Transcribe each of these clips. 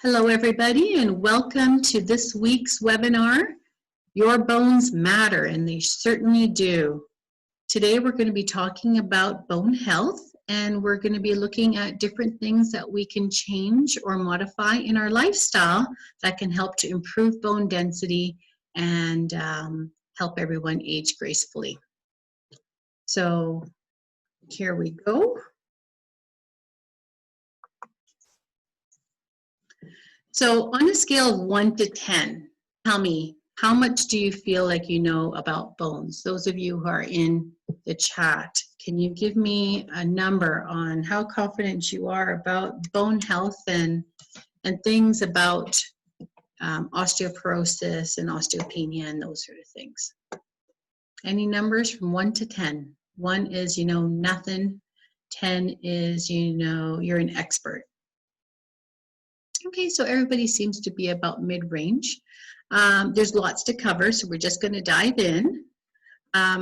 Hello everybody, and welcome to this week's webinar, Your Bones Matter, and they certainly do. Today we're going to be talking about bone health, and we're going to be looking at different things that we can change or modify in our lifestyle that can help to improve bone density and help everyone age gracefully. So here we go. So on a scale of 1 to 10, tell me, how much do you feel like you know about bones? Those of you who are in the chat, can you give me a number on how confident you are about bone health and things about osteoporosis and osteopenia and those sort of things? Any numbers from 1 to 10? 1 is you know nothing, 10 is you know you're an expert. Okay, so everybody seems to be about mid-range. There's lots to cover, so we're just going to dive in. I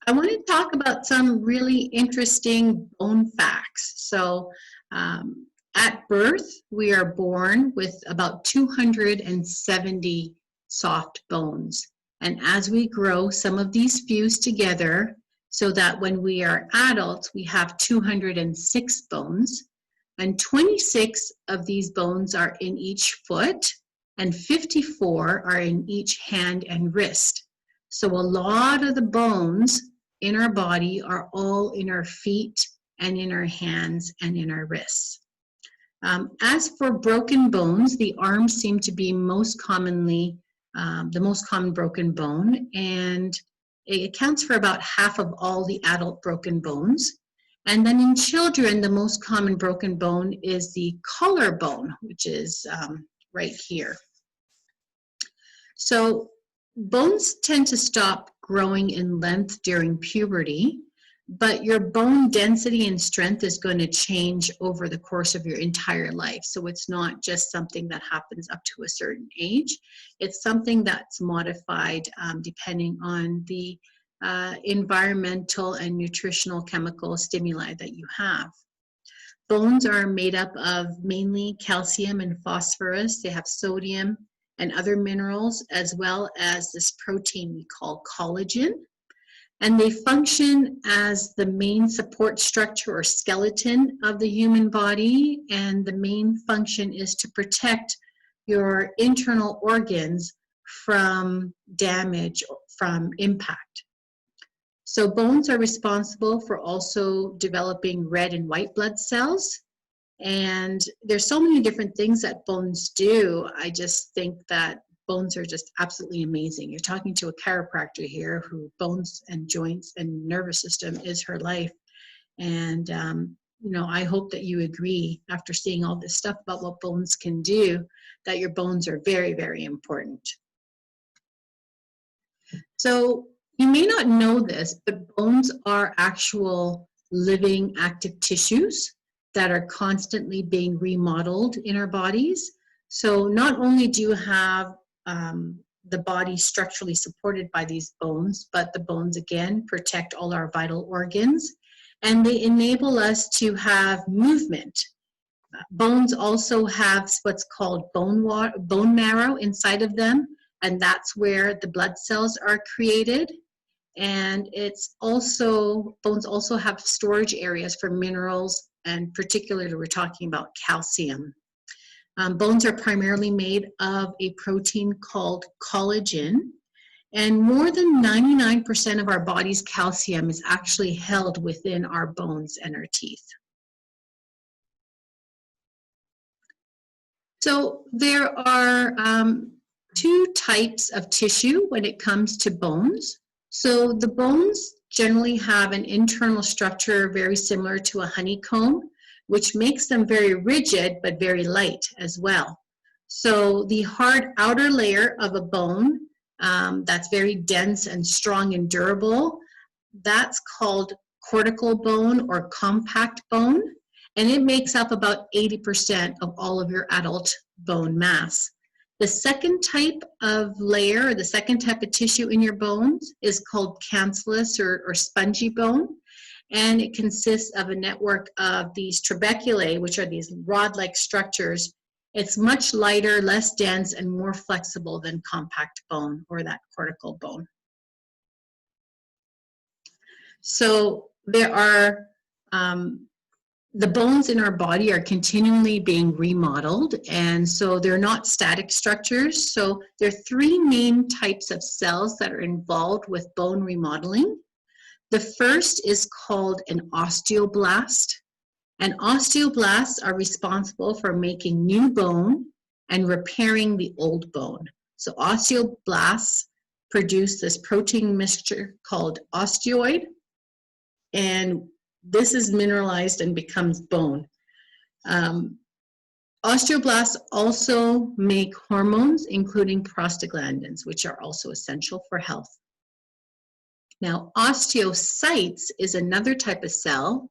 want to talk about some really interesting bone facts. So at birth, we are born with about 270 soft bones. And as we grow, some of these fuse together so that when we are adults, we have 206 bones. And 26 of these bones are in each foot, and 54 are in each hand and wrist. So a lot of the bones in our body are all in our feet and in our hands and in our wrists. As for broken bones, the arms seem to be most commonly the most common broken bone, and it accounts for about half of all the adult broken bones. And then in children, the most common broken bone is the collarbone, which is right here. So bones tend to stop growing in length during puberty, but your bone density and strength is going to change over the course of your entire life. So it's not just something that happens up to a certain age. It's something that's modified depending on the environmental and nutritional chemical stimuli that you have. Bones are made up of mainly calcium and phosphorus. They have sodium and other minerals, as well as this protein we call collagen. And they function as the main support structure or skeleton of the human body. And the main function is to protect your internal organs from damage from impact. So bones are responsible for also developing red and white blood cells. And there's so many different things that bones do. I just think that bones are just absolutely amazing. You're talking to a chiropractor here who bones and joints and nervous system is her life. And, you know, I hope that you agree after seeing all this stuff about what bones can do, that your bones are very, very important. So you may not know this, but bones are actual living active tissues that are constantly being remodeled in our bodies. So not only do you have the body structurally supported by these bones, but the bones again protect all our vital organs, and they enable us to have movement. Bones also have what's called bone marrow inside of them, and that's where the blood cells are created. And it's also, bones also have storage areas for minerals, and particularly we're talking about calcium. Bones are primarily made of a protein called collagen, and more than 99% of our body's calcium is actually held within our bones and our teeth. So there are two types of tissue when it comes to bones. So the bones generally have an internal structure very similar to a honeycomb, which makes them very rigid but very light as well. So the hard outer layer of a bone that's very dense and strong and durable, that's called cortical bone or compact bone, and it makes up about 80% of all of your adult bone mass. The second type of layer, or the second type of tissue in your bones, is called cancellous or spongy bone. And it consists of a network of these trabeculae, which are these rod-like structures, It's much lighter, less dense, and more flexible than compact bone or that cortical bone. So there are, the bones in our body are continually being remodeled, and so they're not static structures. So there are three main types of cells that are involved with bone remodeling. The first is called an osteoblast. And osteoblasts are responsible for making new bone and repairing the old bone. So osteoblasts produce this protein mixture called osteoid, and this is mineralized and becomes bone. Osteoblasts also make hormones, including prostaglandins, which are also essential for health. Now, osteocytes is another type of cell,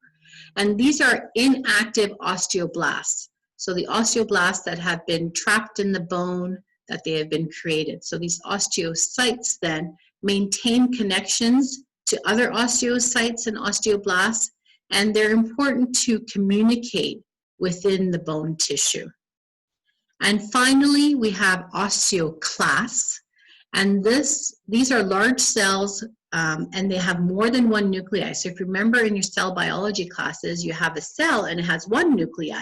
and these are inactive osteoblasts. So the osteoblasts that have been trapped in the bone, that they have been created. So these osteocytes then maintain connections to other osteocytes and osteoblasts, and they're important to communicate within the bone tissue. And finally, we have osteoclasts, and these are large cells, and they have more than one nuclei. So if you remember in your cell biology classes, you have a cell and it has one nuclei.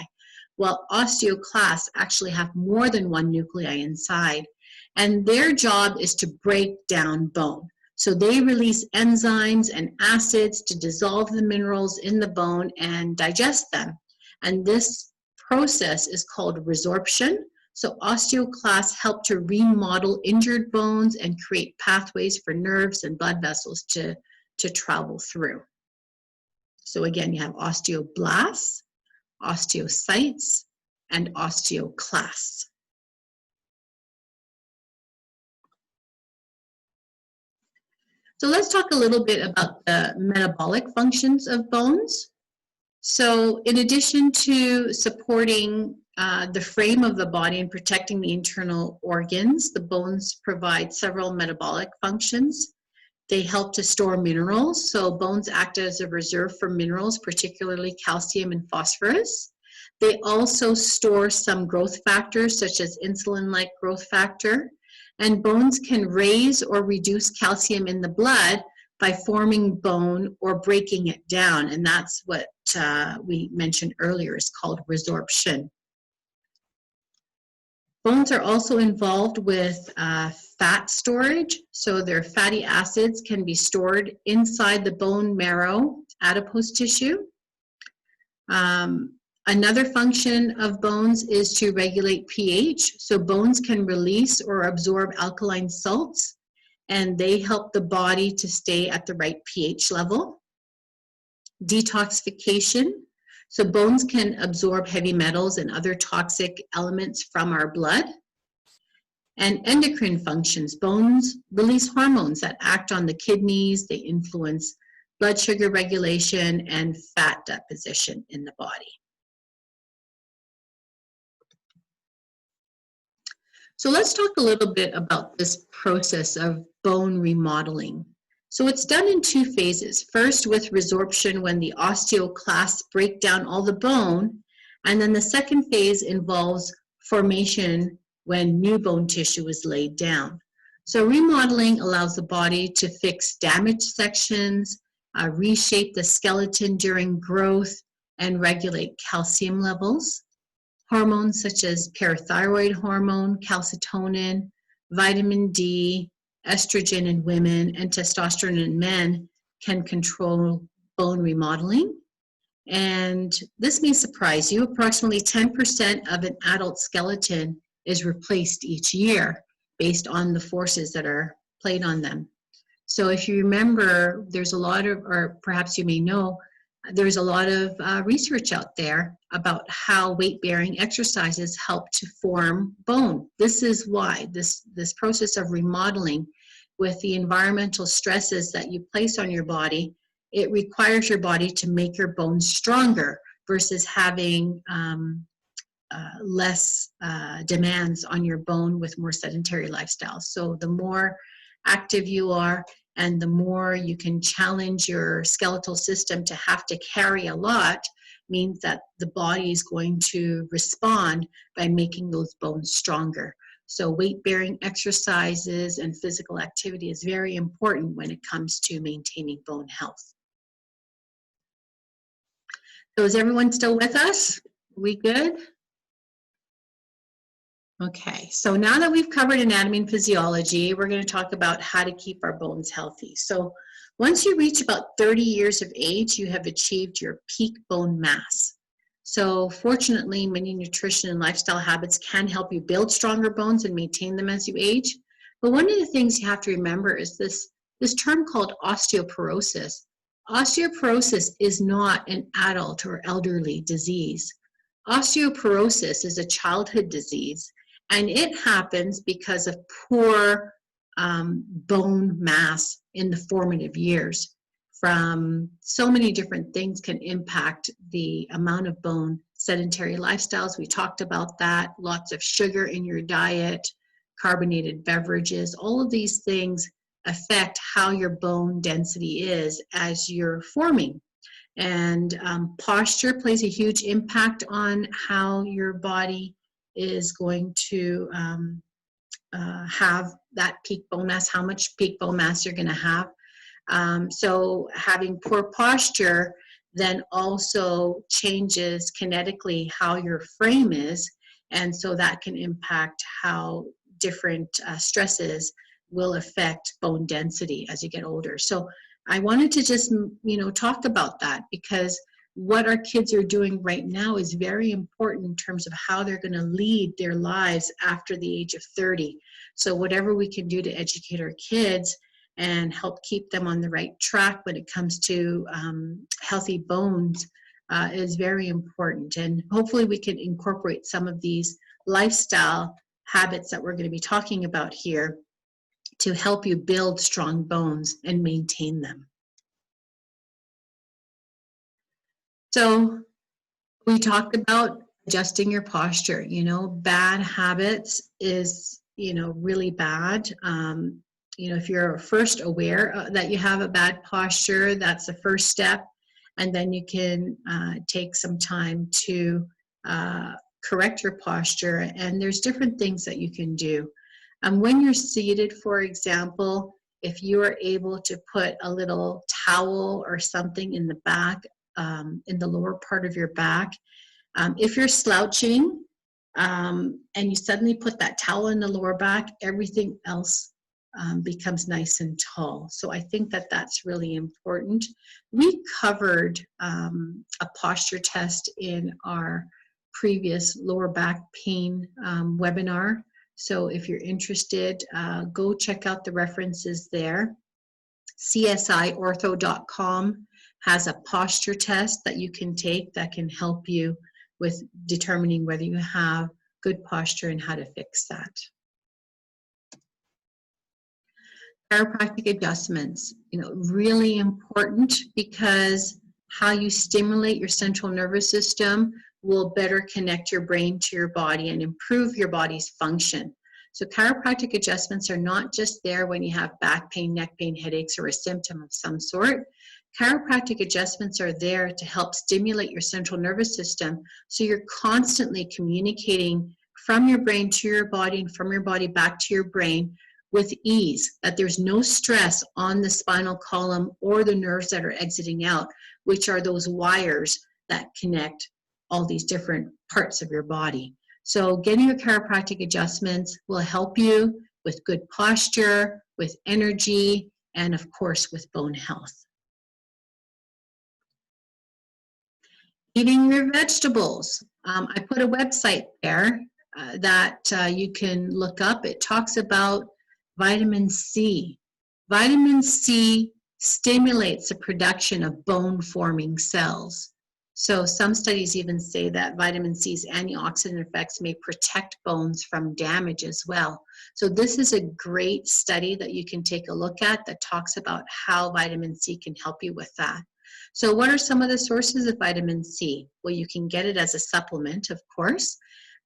Well, osteoclasts actually have more than one nuclei inside, and their job is to break down bone. So they release enzymes and acids to dissolve the minerals in the bone and digest them. And this process is called resorption. So osteoclasts help to remodel injured bones and create pathways for nerves and blood vessels to travel through. So again, you have osteoblasts, osteocytes, and osteoclasts. So let's talk a little bit about the metabolic functions of bones. So in addition to supporting the frame of the body and protecting the internal organs, the bones provide several metabolic functions. They help to store minerals. So bones act as a reserve for minerals, particularly calcium and phosphorus. They also store some growth factors, such as insulin-like growth factor. And bones can raise or reduce calcium in the blood by forming bone or breaking it down. And that's what we mentioned earlier is called resorption. Bones are also involved with fat storage. So their fatty acids can be stored inside the bone marrow, adipose tissue. Another function of bones is to regulate pH. So bones can release or absorb alkaline salts, and they help the body to stay at the right pH level. Detoxification. So bones can absorb heavy metals and other toxic elements from our blood. And endocrine functions. Bones release hormones that act on the kidneys. They influence blood sugar regulation and fat deposition in the body. So let's talk a little bit about this process of bone remodeling. So it's done in two phases. First with resorption, when the osteoclasts break down all the bone, and then the second phase involves formation when new bone tissue is laid down. So remodeling allows the body to fix damaged sections, reshape the skeleton during growth, and regulate calcium levels. Hormones such as parathyroid hormone, calcitonin, vitamin D, estrogen in women, and testosterone in men can control bone remodeling. And this may surprise you, approximately 10% of an adult skeleton is replaced each year based on the forces that are played on them. So if you remember, there's a lot of, or perhaps you may know, there's a lot of research out there about how weight-bearing exercises help to form bone. This is why this process of remodeling, with the environmental stresses that you place on your body, it requires your body to make your bones stronger versus having less demands on your bone with more sedentary lifestyles. So the more active you are, and the more you can challenge your skeletal system to have to carry a lot, means that the body is going to respond by making those bones stronger. So weight-bearing exercises and physical activity is very important when it comes to maintaining bone health. So is everyone still with us? Are we good? Okay, so now that we've covered anatomy and physiology, we're going to talk about how to keep our bones healthy. So once you reach about 30 years of age, you have achieved your peak bone mass. So fortunately, many nutrition and lifestyle habits can help you build stronger bones and maintain them as you age. But one of the things you have to remember is this term called osteoporosis. Osteoporosis is not an adult or elderly disease. Osteoporosis is a childhood disease, and it happens because of poor bone mass in the formative years. From so many different things can impact the amount of bone. Sedentary lifestyles, we talked about that, lots of sugar in your diet, carbonated beverages, all of these things affect how your bone density is as you're forming. And posture plays a huge impact on how your body is going to have that peak bone mass, how much peak bone mass you're going to have. So having poor posture then also changes kinetically how your frame is, and so that can impact how different stresses will affect bone density as you get older. So I wanted to just, talk about that, because what our kids are doing right now is very important in terms of how they're going to lead their lives after the age of 30. So whatever we can do to educate our kids and help keep them on the right track when it comes to healthy bones is very important. And hopefully we can incorporate some of these lifestyle habits that we're going to be talking about here to help you build strong bones and maintain them. So we talked about adjusting your posture. Bad habits is, really bad. If you're first aware that you have a bad posture, that's the first step. And then you can take some time to correct your posture. And there's different things that you can do. When you're seated, for example, if you are able to put a little towel or something in the back, in the lower part of your back, if you're slouching and you suddenly put that towel in the lower back, everything else becomes nice and tall. So I think that that's really important. We covered a posture test in our previous lower back pain webinar. So if you're interested, go check out the references there. CSIortho.com has a posture test that you can take that can help you with determining whether you have good posture and how to fix that. Chiropractic adjustments, really important, because how you stimulate your central nervous system will better connect your brain to your body and improve your body's function. So chiropractic adjustments are not just there when you have back pain, neck pain, headaches, or a symptom of some sort. Chiropractic adjustments are there to help stimulate your central nervous system, so you're constantly communicating from your brain to your body and from your body back to your brain with ease, that there's no stress on the spinal column or the nerves that are exiting out, which are those wires that connect all these different parts of your body. So getting your chiropractic adjustments will help you with good posture, with energy, and of course with bone health. Eating your vegetables. I put a website there that you can look up. It talks about vitamin C. Vitamin C stimulates the production of bone-forming cells. So some studies even say that vitamin C's antioxidant effects may protect bones from damage as well. So this is a great study that you can take a look at that talks about how vitamin C can help you with that. So what are some of the sources of vitamin C? Well, you can get it as a supplement, of course,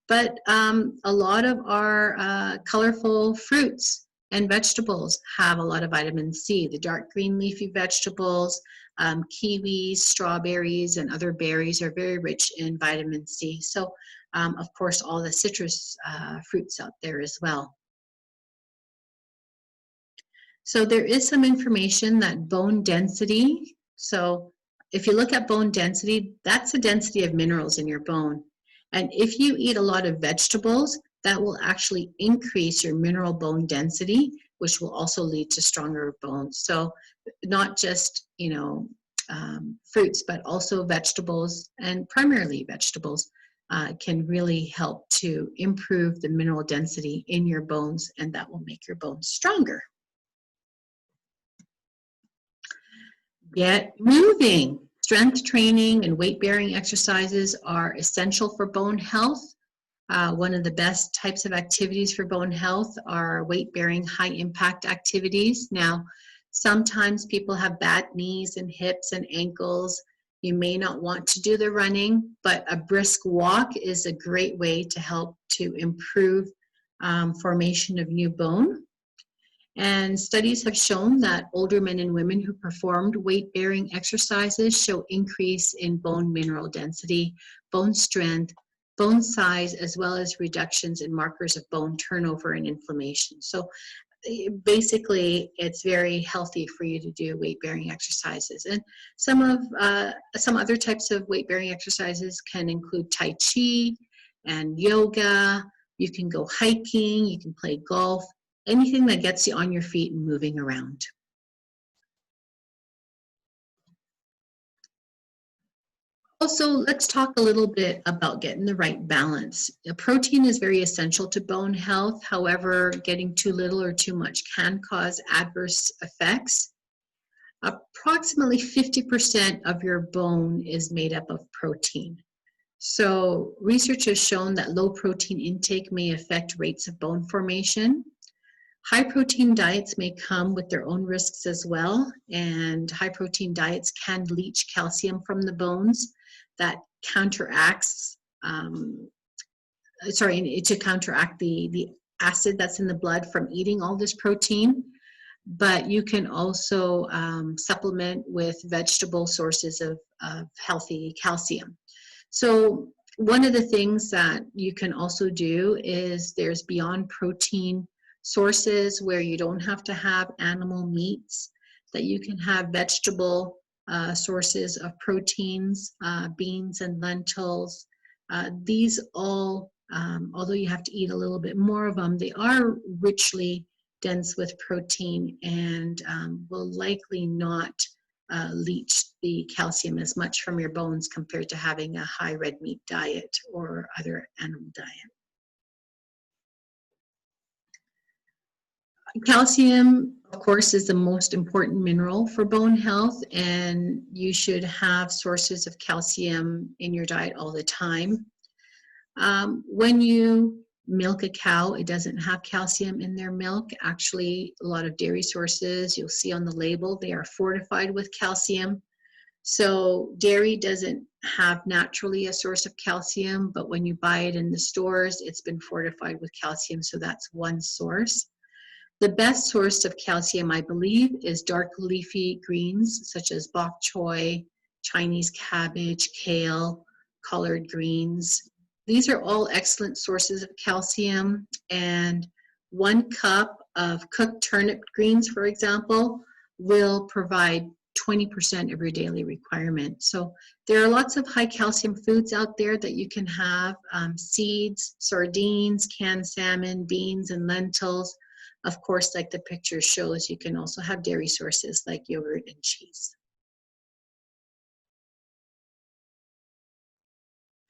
but a lot of our colorful fruits and vegetables have a lot of vitamin C. The dark green leafy vegetables Kiwis, strawberries, and other berries are very rich in vitamin C. So, of course, all the citrus fruits out there as well. So there is some information that bone density, so if you look at bone density, that's the density of minerals in your bone. And if you eat a lot of vegetables, that will actually increase your mineral bone density, which will also lead to stronger bones. So not just, fruits, but also vegetables, and primarily vegetables, can really help to improve the mineral density in your bones, and that will make your bones stronger. Get moving. Strength training and weight-bearing exercises are essential for bone health. One of the best types of activities for bone health are weight-bearing, high-impact activities. Now, sometimes people have bad knees and hips and ankles. You may not want to do the running, but a brisk walk is a great way to help to improve formation of new bone. And studies have shown that older men and women who performed weight-bearing exercises show increase in bone mineral density, bone strength, bone size, as well as reductions in markers of bone turnover and inflammation. So basically, it's very healthy for you to do weight-bearing exercises. And some other types of weight-bearing exercises can include Tai Chi and yoga. You can go hiking, you can play golf, anything that gets you on your feet and moving around. Also, let's talk a little bit about getting the right balance. Protein is very essential to bone health. However, getting too little or too much can cause adverse effects. Approximately 50% of your bone is made up of protein. So research has shown that low protein intake may affect rates of bone formation. High protein diets may come with their own risks as well, and high protein diets can leach calcium from the bones. That counteracts, to counteract the acid that's in the blood from eating all this protein. But you can also supplement with vegetable sources of healthy calcium. So one of the things that you can also do is there's beyond protein sources where you don't have to have animal meats, that you can have vegetable sources of proteins, beans and lentils. These all, although you have to eat a little bit more of them, they are richly dense with protein and will likely not leach the calcium as much from your bones compared to having a high red meat diet or other animal diet. Calcium, of course, is the most important mineral for bone health, and you should have sources of calcium in your diet all the time. When you milk a cow, it doesn't have calcium in their milk. Actually, a lot of dairy sources, you'll see on the label, they are fortified with calcium. So dairy doesn't have naturally a source of calcium, but when you buy it in the stores, it's been fortified with calcium, so that's one source. The best source of calcium, I believe, is dark leafy greens such as bok choy, Chinese cabbage, kale, collard greens. These are all excellent sources of calcium, and 1 cup of cooked turnip greens, for example, will provide 20% of your daily requirement. So there are lots of high calcium foods out there that you can have, seeds, sardines, canned salmon, beans, and lentils. Of course, like the picture shows, you can also have dairy sources like yogurt and cheese.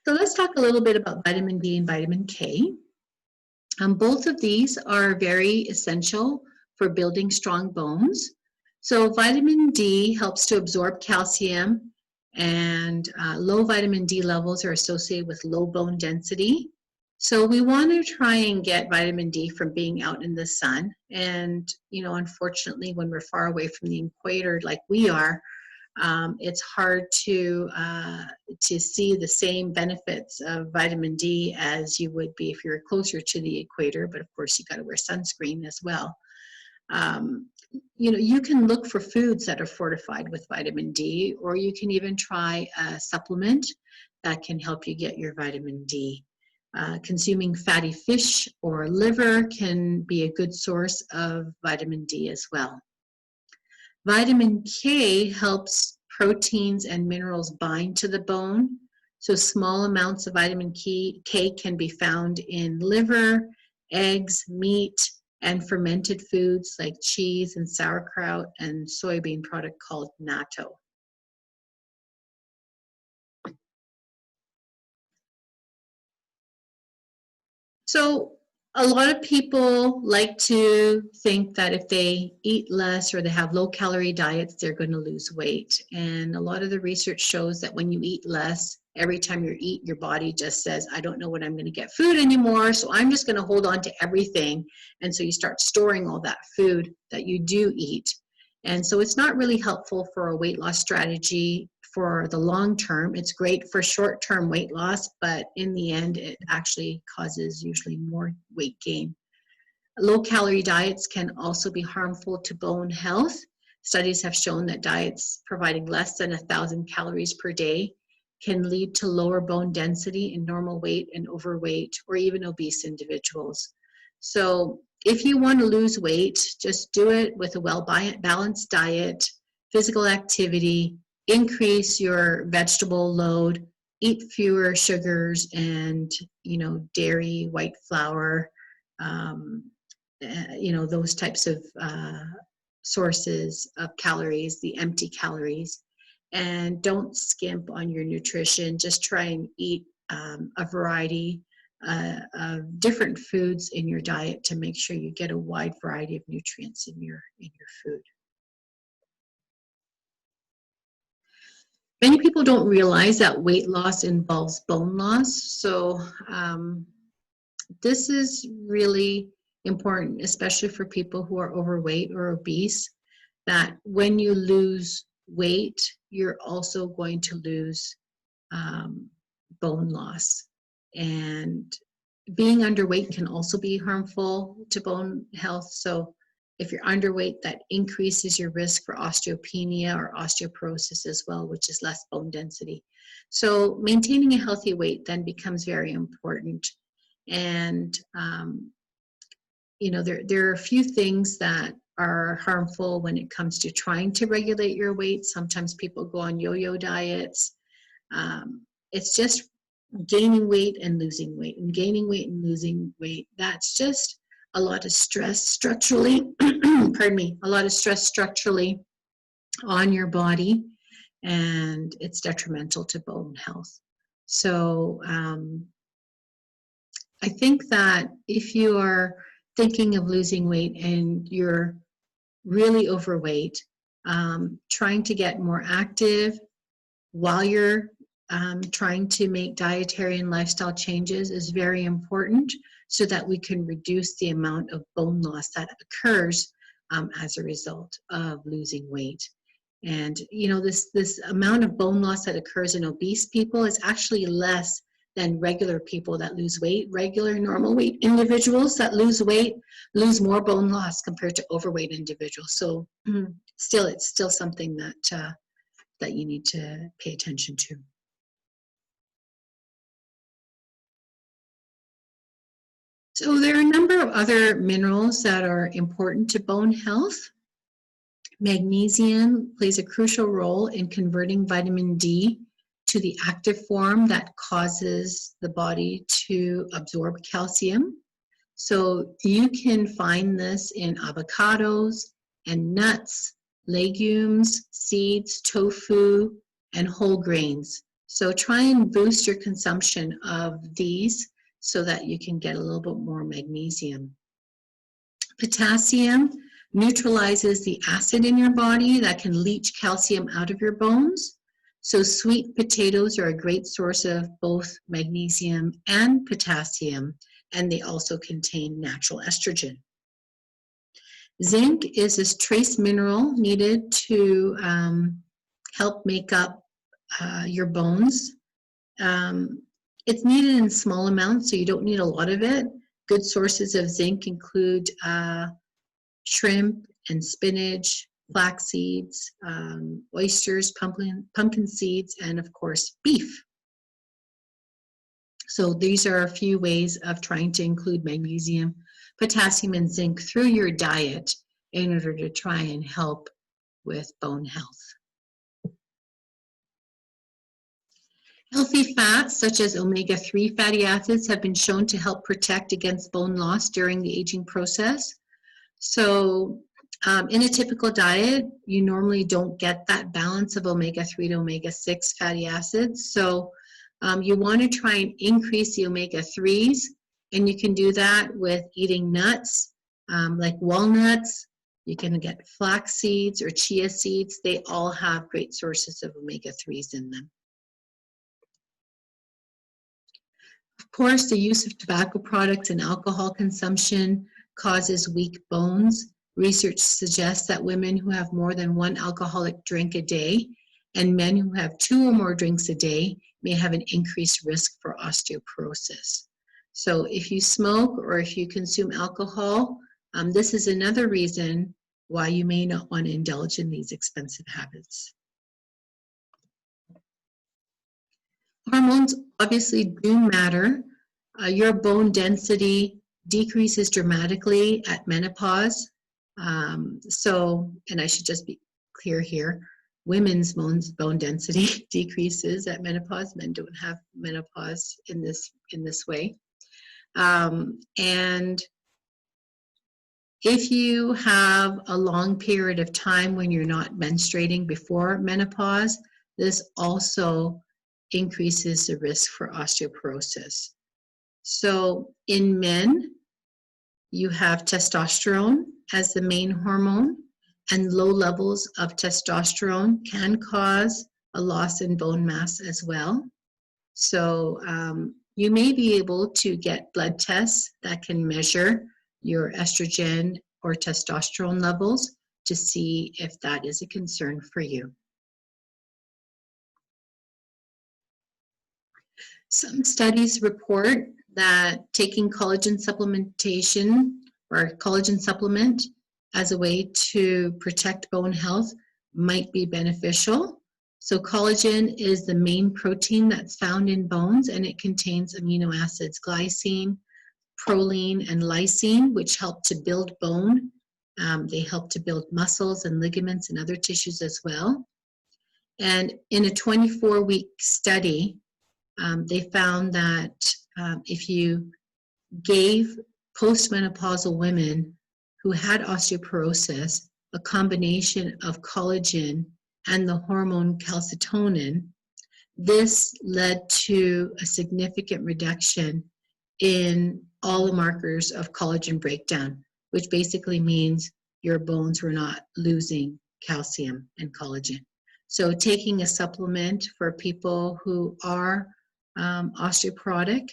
So let's talk a little bit about vitamin D and vitamin K. Both of these are very essential for building strong bones. So vitamin D helps to absorb calcium, and low vitamin D levels are associated with low bone density. So we want to try and get vitamin D from being out in the sun. And, unfortunately, when we're far away from the equator like we are, it's hard to see the same benefits of vitamin D as you would be if you're closer to the equator. But of course, you got to wear sunscreen as well. you can look for foods that are fortified with vitamin D, or you can even try a supplement that can help you get your vitamin D. Consuming fatty fish or liver can be a good source of vitamin D as well. Vitamin K helps proteins and minerals bind to the bone. So small amounts of vitamin K can be found in liver, eggs, meat, and fermented foods like cheese and sauerkraut and soybean product called natto. So a lot of people like to think that if they eat less or they have low-calorie diets, they're going to lose weight. And a lot of the research shows that when you eat less, every time you eat, your body just says, I don't know when I'm going to get food anymore, so I'm just going to hold on to everything. And so you start storing all that food that you do eat. And so it's not really helpful for a weight loss strategy for the long term. It's great for short-term weight loss, but in the end, it actually causes usually more weight gain. Low-calorie diets can also be harmful to bone health. Studies have shown that diets providing less than 1,000 calories per day can lead to lower bone density in normal weight and overweight or even obese individuals. So if you want to lose weight, just do it with a well-balanced diet, physical activity, increase your vegetable load, eat fewer sugars and, dairy, white flour, those types of sources of calories, the empty calories. And don't skimp on your nutrition. Just try and eat a variety of different foods in your diet to make sure you get a wide variety of nutrients in your food. Many people don't realize that weight loss involves bone loss. So this is really important, especially for people who are overweight or obese, that when you lose weight, you're also going to lose bone loss. And being underweight can also be harmful to bone health. So if you're underweight, that increases your risk for osteopenia or osteoporosis as well, which is less bone density. So maintaining a healthy weight then becomes very important. And there are a few things that are harmful when it comes to trying to regulate your weight. Sometimes people go on yo-yo diets. It's just gaining weight and losing weight, and gaining weight and losing weight. That's just a lot of stress structurally, pardon me, a lot of stress structurally on your body, and it's detrimental to bone health. So I think that if you are thinking of losing weight and you're really overweight, trying to get more active while you're trying to make dietary and lifestyle changes is very important so that we can reduce the amount of bone loss that occurs as a result of losing weight. And this amount of bone loss that occurs in obese people is actually less than regular people that lose weight. Regular normal weight individuals that lose weight lose more bone loss compared to overweight individuals. So it's still something that you need to pay attention to. So there are a number of other minerals that are important to bone health. Magnesium plays a crucial role in converting vitamin D to the active form that causes the body to absorb calcium. So you can find this in avocados and nuts, legumes, seeds, tofu, and whole grains. So try and boost your consumption of these so that you can get a little bit more magnesium. Potassium neutralizes the acid in your body that can leach calcium out of your bones. So sweet potatoes are a great source of both magnesium and potassium, and they also contain natural estrogen. Zinc is this trace mineral needed to help make up your bones. It's needed in small amounts, so you don't need a lot of it. Good sources of zinc include shrimp and spinach, flax seeds, oysters, pumpkin seeds, and of course beef. So these are a few ways of trying to include magnesium, potassium, and zinc through your diet in order to try and help with bone health. Healthy fats such as omega-3 fatty acids have been shown to help protect against bone loss during the aging process. So in a typical diet, you normally don't get that balance of omega-3 to omega-6 fatty acids. So you want to try and increase the omega-3s, and you can do that with eating nuts like walnuts. You can get flax seeds or chia seeds. They all have great sources of omega-3s in them. Of course, the use of tobacco products and alcohol consumption causes weak bones. Research suggests that women who have more than one alcoholic drink a day and men who have 2 or more drinks a day may have an increased risk for osteoporosis. So if you smoke or if you consume alcohol, this is another reason why you may not want to indulge in these expensive habits. Hormones obviously do matter. Your bone density decreases dramatically at menopause. And I should just be clear here, women's bone density decreases at menopause. Men don't have menopause in this way. And if you have a long period of time when you're not menstruating before menopause, this also increases the risk for osteoporosis. So in men, you have testosterone as the main hormone, and low levels of testosterone can cause a loss in bone mass as well. So you may be able to get blood tests that can measure your estrogen or testosterone levels to see if that is a concern for you. Some studies report that taking collagen supplementation or collagen supplement as a way to protect bone health might be beneficial. So collagen is the main protein that's found in bones, and it contains amino acids, glycine, proline, and lysine, which help to build bone. They help to build muscles and ligaments and other tissues as well. And in a 24-week study, they found that if you gave postmenopausal women who had osteoporosis a combination of collagen and the hormone calcitonin, this led to a significant reduction in all the markers of collagen breakdown, which basically means your bones were not losing calcium and collagen. So taking a supplement for people who are osteoporotic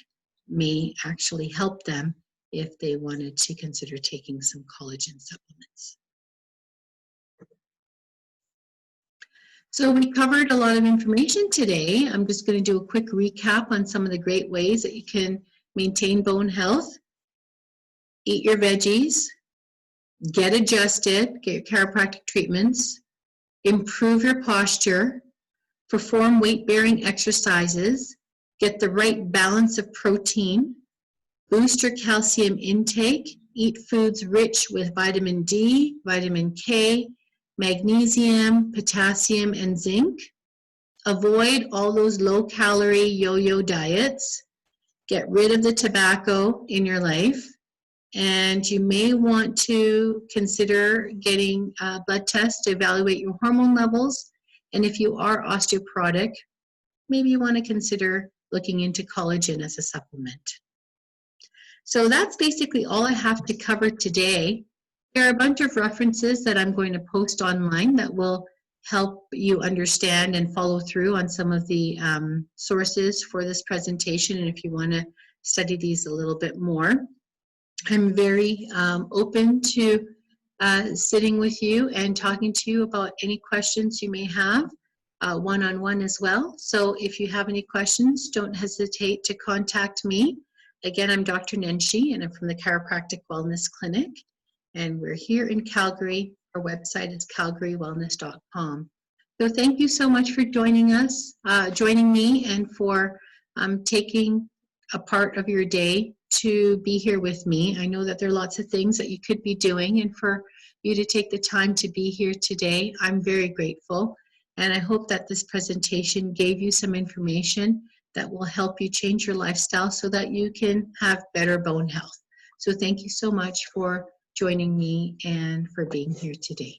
may actually help them if they wanted to consider taking some collagen supplements. So we covered a lot of information today. I'm just going to do a quick recap on some of the great ways that you can maintain bone health. Eat your veggies, get adjusted, get your chiropractic treatments, improve your posture, perform weight-bearing exercises, get the right balance of protein, boost your calcium intake, eat foods rich with vitamin D, vitamin K, magnesium, potassium, and zinc. Avoid all those low-calorie yo-yo diets. Get rid of the tobacco in your life. And you may want to consider getting a blood test to evaluate your hormone levels. And if you are osteoporotic, maybe you want to consider looking into collagen as a supplement. So that's basically all I have to cover today. There are a bunch of references that I'm going to post online that will help you understand and follow through on some of the sources for this presentation. And if you want to study these a little bit more, I'm very open to sitting with you and talking to you about any questions you may have one-on-one as well. So if you have any questions, don't hesitate to contact me. Again, I'm Dr. Nenshi, and I'm from the Chiropractic Wellness Clinic, and we're here in Calgary, Our website is calgarywellness.com. So thank you so much for joining us, joining me, and for taking a part of your day to be here with me. I know that there are lots of things that you could be doing, and for you to take the time to be here today, I'm very grateful. And I hope that this presentation gave you some information that will help you change your lifestyle so that you can have better bone health. So thank you so much for joining me and for being here today.